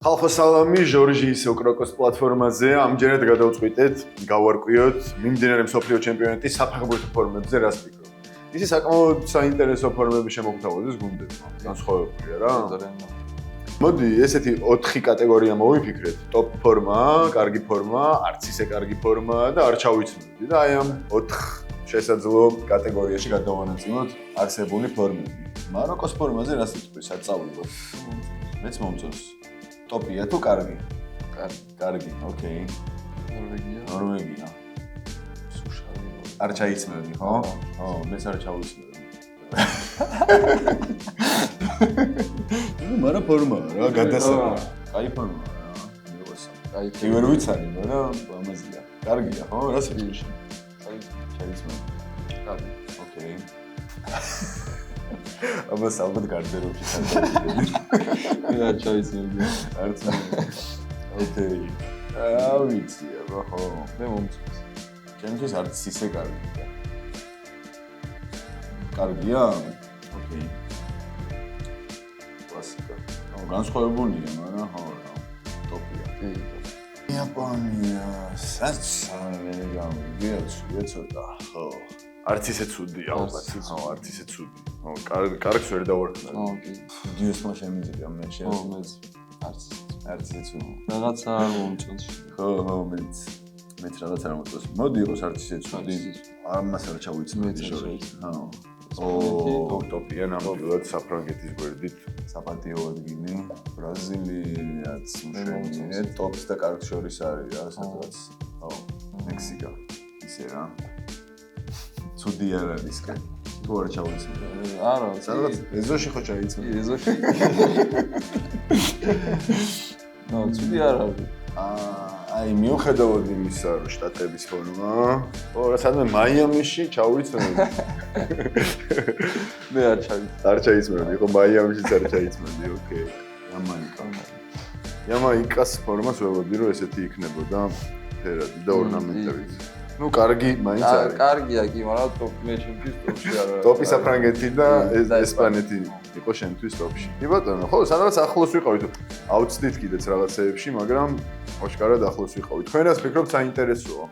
ხალხო სალამი, ჟორჟის ოკროკოს პლატფორმაზე ამჯერად გადავწყვიტეთ, გავარკვიოთ მიმდინარე მსოფლიო ჩემპიონატის საფეხბურთო ფორმებზე რას ფიქრობთ. ისი საკმაოდ საინტერესო ფორმები შემოგთავაზეს გუნდებმა. განსხვავებულია რა. მოდი, ესეთი 4 კატეგორია მოვიფიქრეთ. ტოპ ფორმა, კარგი ფორმა, არც ისე კარგი ფორმა და არ ჩავიცნობდი და აი ამ 4 შესაძლო კატეგორიაში გადავანაწილოთ არსებული ფორმები. მაროკოს ფორმაზე რას იტყვის, აწავლოთ. მეც მომწონს. ტოპია თუ კარგი? კარგი, ოკეი. ნორვეგია. სუშალი. არ ჩაიცმევდი, ხო? ხო, მეც არ ჩავიცმევდი. მაგრამ ფორმაა რა, გადასაყრა. კაი ფორმაა რა. მეგოსა. კაი. ვერ ვიცანი, მაგრამ ამაზია. კარგია, ხო? რას ვიში? კაი, ჩაიცმევდი. კარგი, ოკეი. ამას ალბათ გარდერობში ჩაიცმევდი. რა ჩაიცმევდი? არც მე. ოკეი. ვიცი, აბა ხო, მე მომწონს. ჩემთვის არც ისე კარგია. კარგია? ოკეი. კლასიკა. განსხვავებულია, მაგრამ ხო რა. ტოპია. იაპონია, საერთოდ ცოტა, ხო. არც ისე ცუდია, ალბათ. ხო, არც ისე ცუდი. ხო, კარგს ვერ დავარქმევ. ოკეი. დიოსმა შემიძლია მე შეიძლება. ხო, მეც არც ისე ცუდი. რაღაცა არ მომწონს. ხო, მეც რაღაცა არ მომწონს. მოდი იყოს არც ისე ცუდი. ამას არ ჩავიცნობდი შორის. ხო. ტოპია ნამდვილად საფრანგეთის გვერდით საპატიო ადგილი, ბრაზილიაც მშვენიერ ტოპს და კარგს შორის არის რა, სადღაც. ხო, მექსიკა. ისე რა. ცუდი არ არის კა. თუ არ ჩავიცნობდი. არა, სადღაც ეზოში ხო ჩაიცნობდი. ეზოში. ნო, ცუდი არ არის. აი მიუხედავად იმისა, რომ შტატების ფორმა, ხო, სადღაც მაიამიში ჩავიცნობდი. მე არ ჩავიცნობდი. არ ჩაიცნობდი, ხო, მაიამიშიც არ ჩაიცნობდი, ოკეი. ямаიკას ფორმას ვეუბნები, რომ ესეთი იქნებოდა ფერადი და ორნამენტებით. ну, კარგი მაინც არის. კარგია კი, მაგრამ მე ჩემთვის ტოპში არ არის. ტოპი საფრანგეთი და ესპანეთი იყო შენთვის ტოპში. კი ბატონო, ხო, სადღაც ახლოს ვიყავით. აუცდით კიდეც რაღაცეებში, მაგრამ ოშკარად ახლოს ვიყავით. თქვენ რას ფიქრობთ, საინტერესოა?